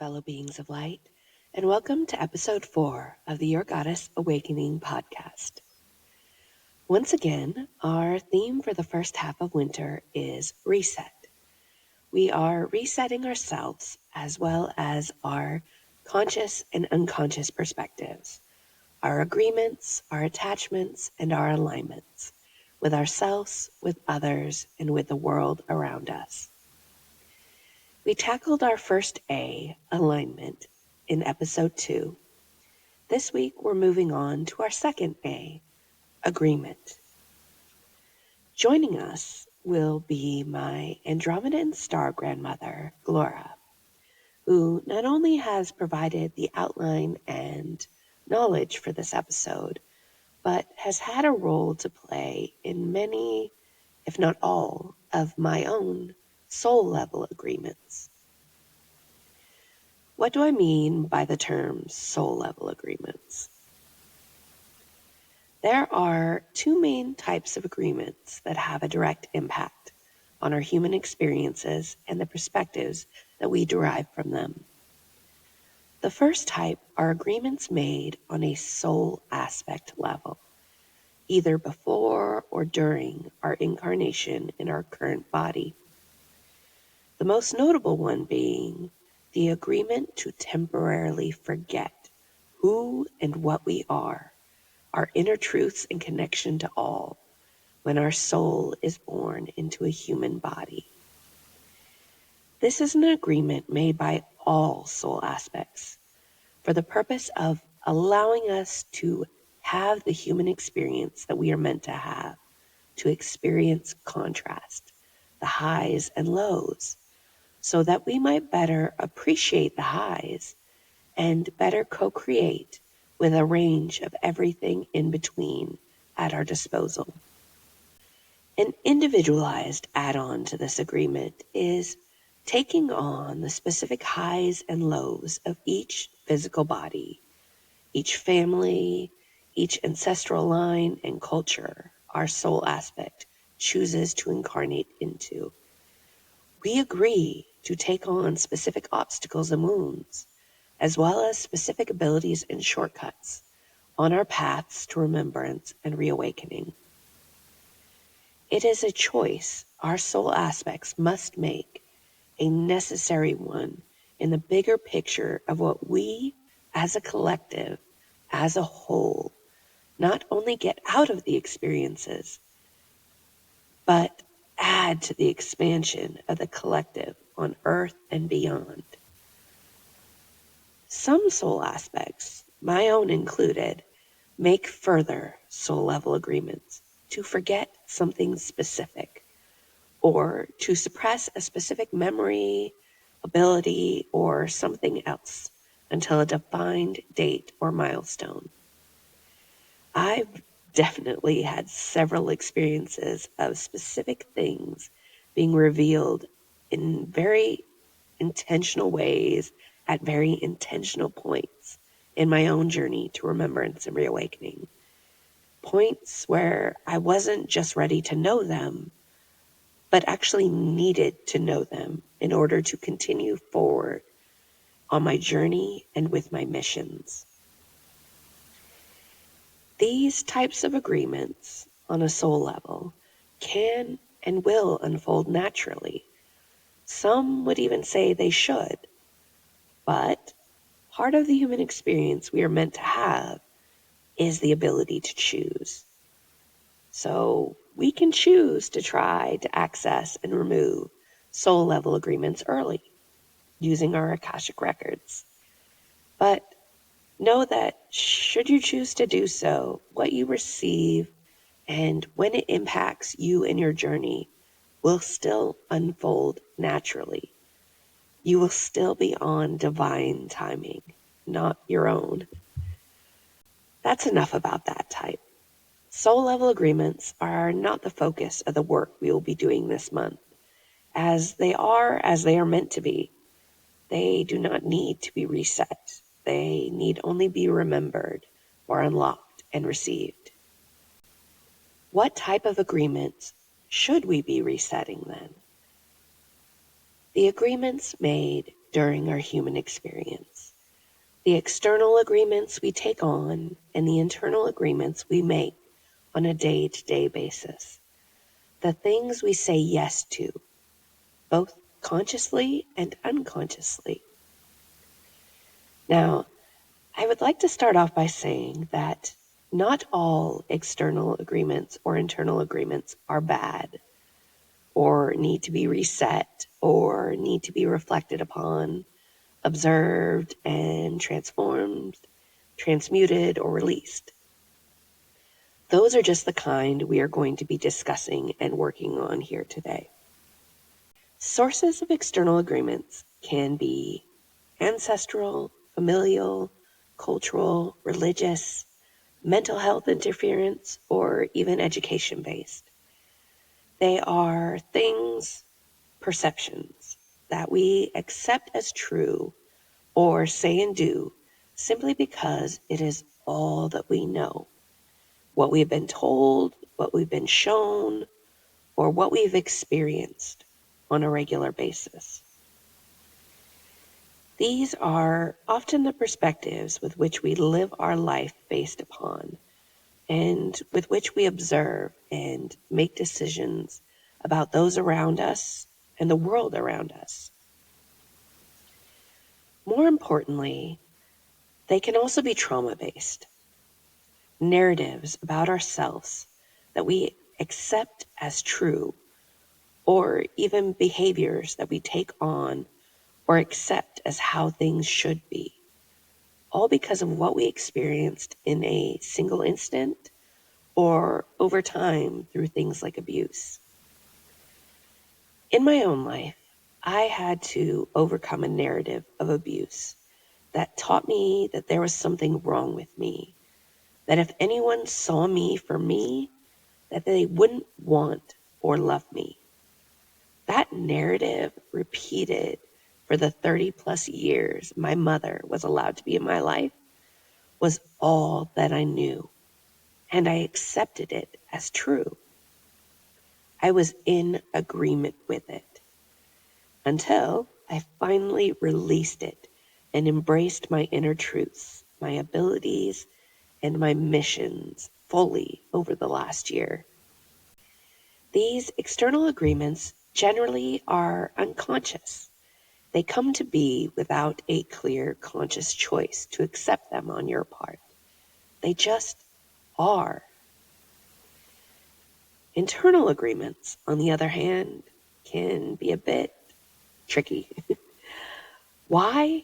fellow beings of light, and welcome to episode 4 of the Your Goddess Awakening podcast. Once again, our theme for the first half of winter is reset. We are resetting ourselves as well as our conscious and unconscious perspectives, our agreements, our attachments, and our alignments with ourselves, with others, and with the world around us. We tackled our first A, alignment, in episode 2. This week we're moving on to our second A, agreement. Joining us will be my Andromedan star grandmother, Glora, who not only has provided the outline and knowledge for this episode, but has had a role to play in many, if not all, of my own soul-level agreements. What do I mean by the term soul-level agreements? There are two main types of agreements that have a direct impact on our human experiences and the perspectives that we derive from them. The first type are agreements made on a soul aspect level, either before or during our incarnation in our current body. The most notable one being the agreement to temporarily forget who and what we are, our inner truths and connection to all, when our soul is born into a human body. This is an agreement made by all soul aspects for the purpose of allowing us to have the human experience that we are meant to have, to experience contrast, the highs and lows, so that we might better appreciate the highs and better co-create with a range of everything in between at our disposal. An individualized add-on to this agreement is taking on the specific highs and lows of each physical body, each family, each ancestral line and culture our soul aspect chooses to incarnate into. We agree to take on specific obstacles and wounds, as well as specific abilities and shortcuts on our paths to remembrance and reawakening. It is a choice our soul aspects must make, a necessary one in the bigger picture of what we, as a collective, as a whole, not only get out of the experiences, but add to the expansion of the collective on earth and beyond. Some soul aspects, my own included, make further soul-level agreements to forget something specific or to suppress a specific memory, ability, or something else until a defined date or milestone. I've definitely had several experiences of specific things being revealed in very intentional ways at very intentional points in my own journey to remembrance and reawakening. Points where I wasn't just ready to know them, but actually needed to know them in order to continue forward on my journey and with my missions. These types of agreements on a soul level can and will unfold naturally. Some would even say they should. But part of the human experience we are meant to have is the ability to choose. So we can choose to try to access and remove soul level agreements early using our Akashic records. But know that should you choose to do so, what you receive and when it impacts you and your journey will still unfold naturally. You will still be on divine timing, not your own. That's enough about that type. Soul level agreements are not the focus of the work we will be doing this month, as they are meant to be. They do not need to be reset. They need only be remembered or unlocked and received. What type of agreements should we be resetting then? The agreements made during our human experience. The external agreements we take on and the internal agreements we make on a day-to-day basis. The things we say yes to, both consciously and unconsciously. Now, I would like to start off by saying that not all external agreements or internal agreements are bad or need to be reset or need to be reflected upon, observed and transformed, transmuted, or released. Those are just the kind we are going to be discussing and working on here today. Sources of external agreements can be ancestral, familial, cultural, religious, mental health interference, or even education-based. They are things, perceptions, that we accept as true or say and do simply because it is all that we know, what we've been told, what we've been shown, or what we've experienced on a regular basis. These are often the perspectives with which we live our life based upon, and with which we observe and make decisions about those around us and the world around us. More importantly, they can also be trauma-based, narratives about ourselves that we accept as true, or even behaviors that we take on or accept as how things should be, all because of what we experienced in a single instant or over time through things like abuse. In my own life, I had to overcome a narrative of abuse that taught me that there was something wrong with me, that if anyone saw me for me, that they wouldn't want or love me. That narrative repeated for the 30 plus years my mother was allowed to be in my life was all that I knew, and I accepted it as true. I was in agreement with it until I finally released it and embraced my inner truths, my abilities, and my missions fully over the last year. These external agreements generally are unconscious. They come to be without a clear conscious choice to accept them on your part. They just are. Internal agreements, on the other hand, can be a bit tricky. Why?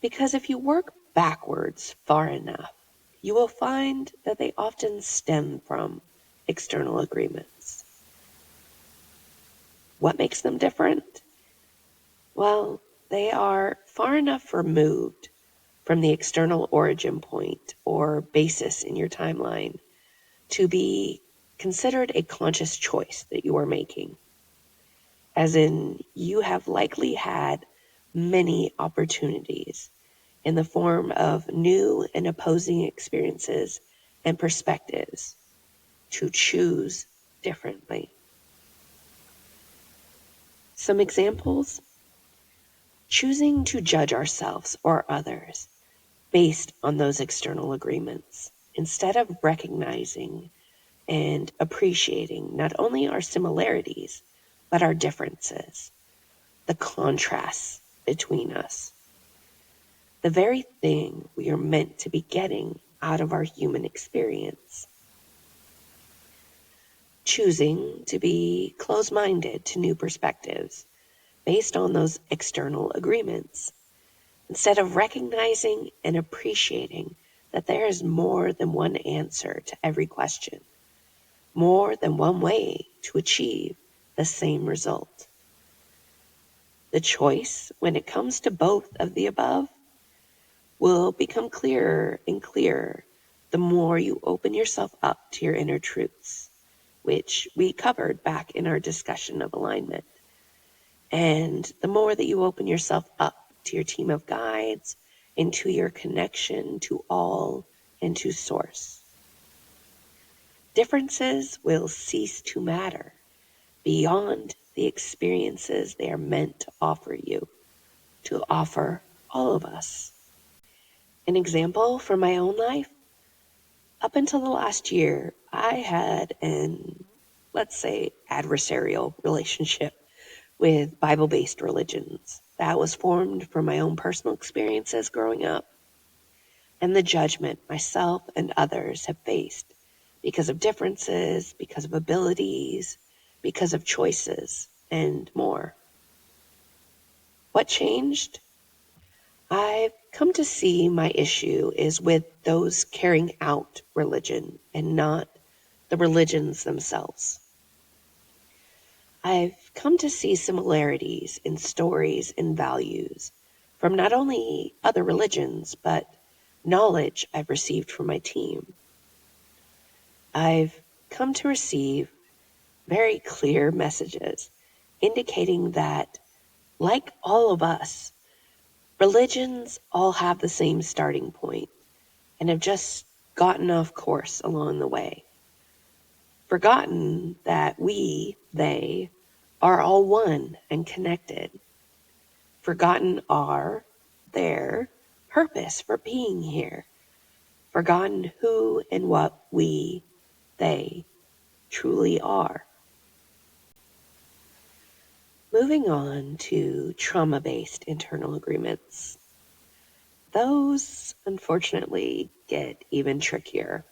Because if you work backwards far enough, you will find that they often stem from external agreements. What makes them different? Well, they are far enough removed from the external origin point or basis in your timeline to be considered a conscious choice that you are making. As in, you have likely had many opportunities in the form of new and opposing experiences and perspectives to choose differently. Some examples: choosing to judge ourselves or others based on those external agreements, instead of recognizing and appreciating not only our similarities, but our differences, the contrasts between us, the very thing we are meant to be getting out of our human experience. Choosing to be closed-minded to new perspectives based on those external agreements, instead of recognizing and appreciating that there is more than one answer to every question, more than one way to achieve the same result. The choice, when it comes to both of the above, will become clearer and clearer the more you open yourself up to your inner truths, which we covered back in our discussion of alignment. And the more that you open yourself up to your team of guides and to your connection to all and to source. Differences will cease to matter beyond the experiences they are meant to offer you. to offer all of us. An example from my own life: up until the last year, I had an, let's say, adversarial relationship with Bible-based religions that was formed from my own personal experiences growing up and the judgment myself and others have faced because of differences, because of abilities, because of choices, and more. What changed? I've come to see my issue is with those carrying out religion and not the religions themselves. I've come to see similarities in stories and values from not only other religions, but knowledge I've received from my team. I've come to receive very clear messages indicating that, like all of us, religions all have the same starting point and have just gotten off course along the way, forgotten that they, are all one and connected, forgotten their purpose for being here, forgotten who and what they truly are. Moving on to trauma-based internal agreements. Those, unfortunately, get even trickier.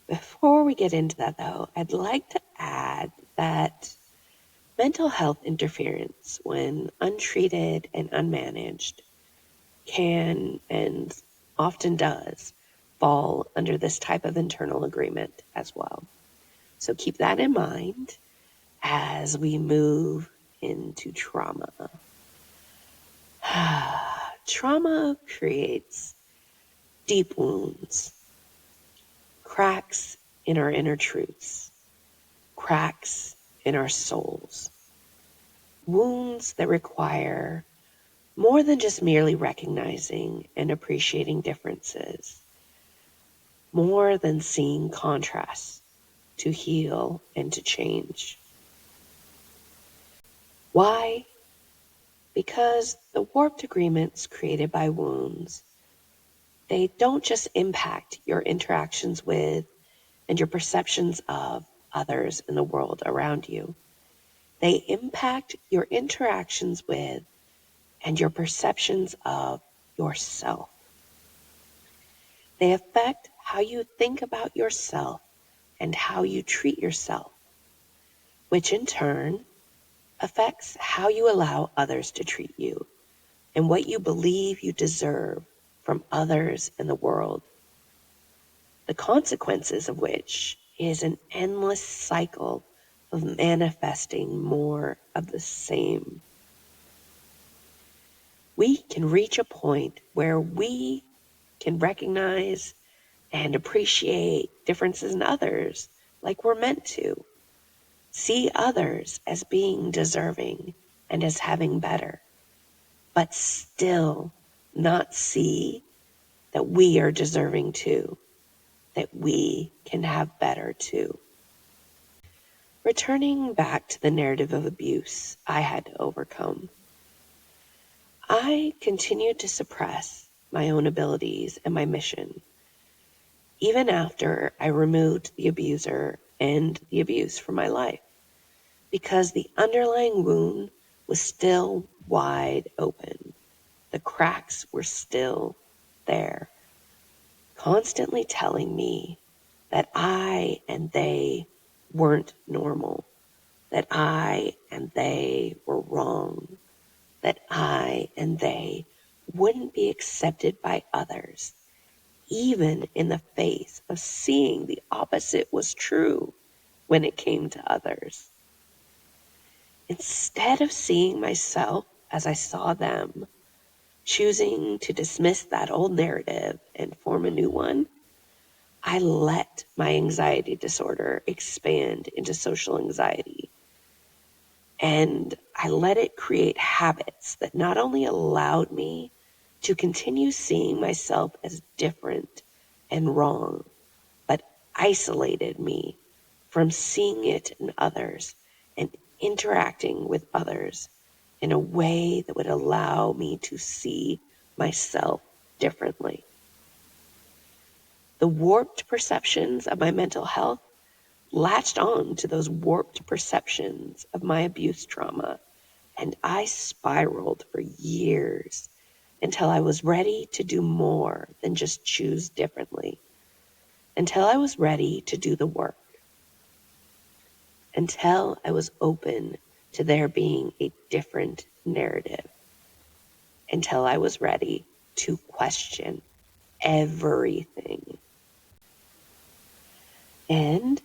Before we get into that, though, I'd like to add that mental health interference, when untreated and unmanaged, can and often does fall under this type of internal agreement as well. So keep that in mind as we move into trauma. Trauma creates deep wounds, cracks in our inner truths, cracks in our souls, wounds that require more than just merely recognizing and appreciating differences, more than seeing contrasts to heal and to change. Why? Because the warped agreements created by wounds, they don't just impact your interactions with and your perceptions of others in the world around you. They impact your interactions with and your perceptions of yourself. They affect how you think about yourself and how you treat yourself, which in turn affects how you allow others to treat you and what you believe you deserve from others in the world. The consequences of which is an endless cycle of manifesting more of the same. We can reach a point where we can recognize and appreciate differences in others like we're meant to. See others as being deserving and as having better, but still not see that we are deserving too, that we can have better too. Returning back to the narrative of abuse I had to overcome, I continued to suppress my own abilities and my mission, even after I removed the abuser and the abuse from my life, because the underlying wound was still wide open. The cracks were still there, constantly telling me that I and they weren't normal, that I and they were wrong, that I and they wouldn't be accepted by others, even in the face of seeing the opposite was true when it came to others. Instead of seeing myself as I saw them, choosing to dismiss that old narrative and form a new one, I let my anxiety disorder expand into social anxiety. And I let it create habits that not only allowed me to continue seeing myself as different and wrong, but isolated me from seeing it in others and interacting with others in a way that would allow me to see myself differently. The warped perceptions of my mental health latched on to those warped perceptions of my abuse trauma, and I spiraled for years until I was ready to do more than just choose differently, until I was ready to do the work, until I was open to there being a different narrative, until I was ready to question everything. And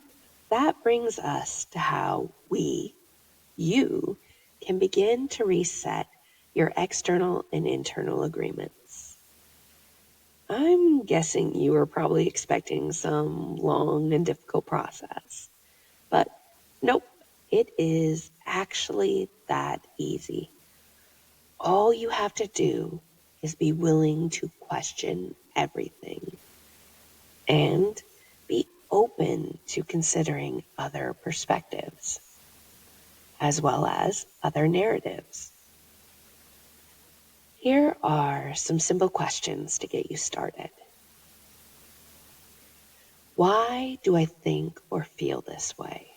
that brings us to how you, can begin to reset your external and internal agreements. I'm guessing you are probably expecting some long and difficult process, but nope, it is actually that easy. All you have to do is be willing to question everything and be open to considering other perspectives, as well as other narratives. Here are some simple questions to get you started. Why do I think or feel this way?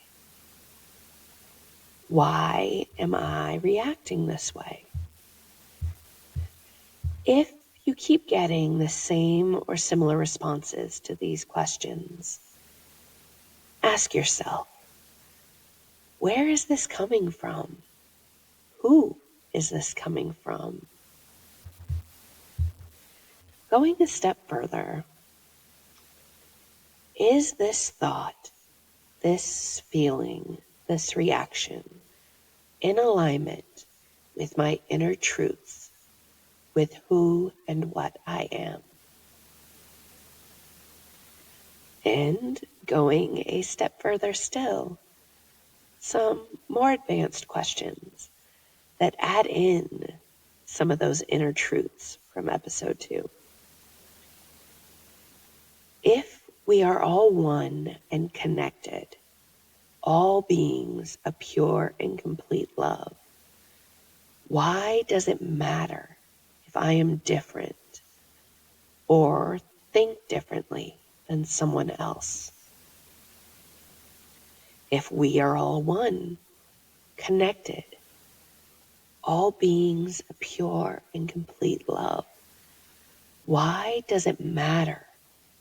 Why am I reacting this way? If you keep getting the same or similar responses to these questions, ask yourself, where is this coming from? Who is this coming from? Going a step further, is this thought, this feeling, this reaction in alignment with my inner truths, with who and what I am? And going a step further still, some more advanced questions that add in some of those inner truths from episode 2. If we are all one and connected, all beings of pure and complete love, why does it matter if I am different or think differently than someone else? If we are all one, connected, all beings of pure and complete love, why does it matter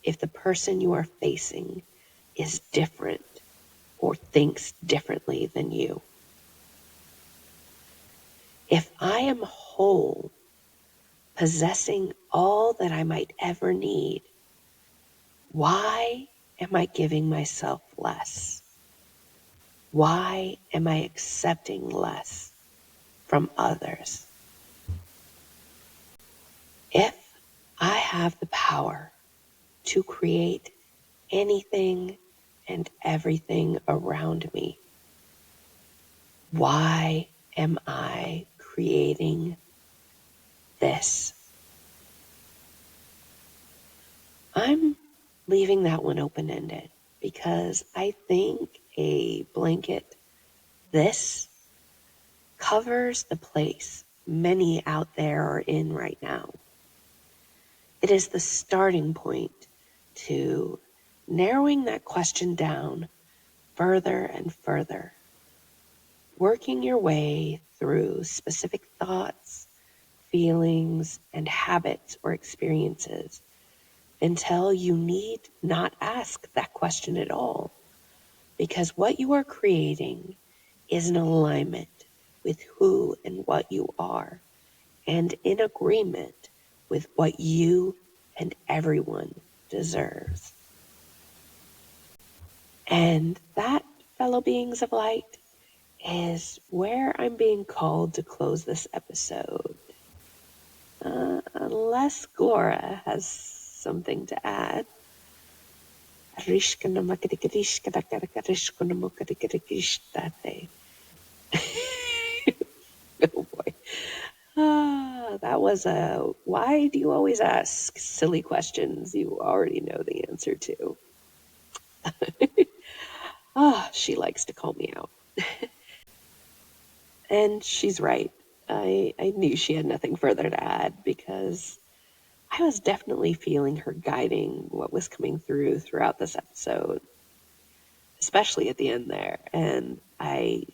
if the person you are facing is different or thinks differently than you? If I am whole, possessing all that I might ever need, why am I giving myself less? Why am I accepting less from others? If I have the power to create anything and everything around me, why am I creating this? I'm leaving that one open-ended because I think a blanket this covers the place many out there are in right now. It is the starting point to narrowing that question down further and further, working your way through specific thoughts, feelings, and habits or experiences until you need not ask that question at all, because what you are creating is in alignment with who and what you are, and in agreement with what you and everyone deserves. And that, fellow beings of light, is where I'm being called to close this episode. Unless Glora has something to add. Oh boy. That was a why do you always ask silly questions you already know the answer to? She likes to call me out. And she's right. I knew she had nothing further to add because I was definitely feeling her guiding what was coming throughout this episode, especially at the end there. And I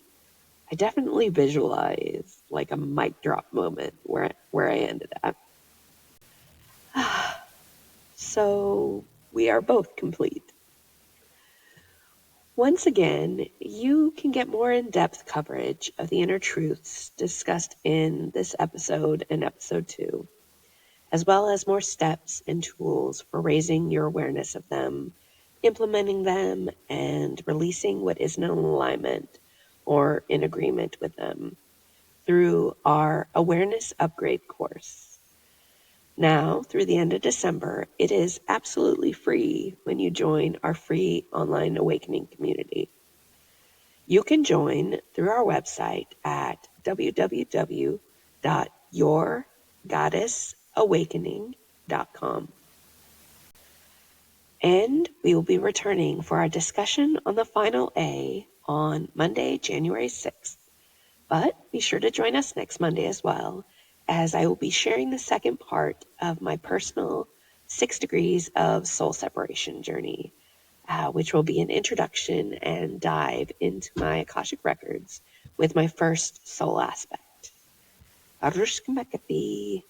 definitely visualized like a mic drop moment where I ended up. So we are both complete. Once again, you can get more in-depth coverage of the inner truths discussed in this episode and episode 2, as well as more steps and tools for raising your awareness of them, implementing them, and releasing what isn't in alignment or in agreement with them through our Awareness Upgrade course. Now, through the end of December, it is absolutely free when you join our free online awakening community. You can join through our website at www.yourgoddessawakening.com. And we will be returning for our discussion on the final A on Monday, January 6th. But be sure to join us next Monday as well, as I will be sharing the second part of my personal 6 degrees of soul separation journey, which will be an introduction and dive into my Akashic records with my first soul aspect. Arushkamakati.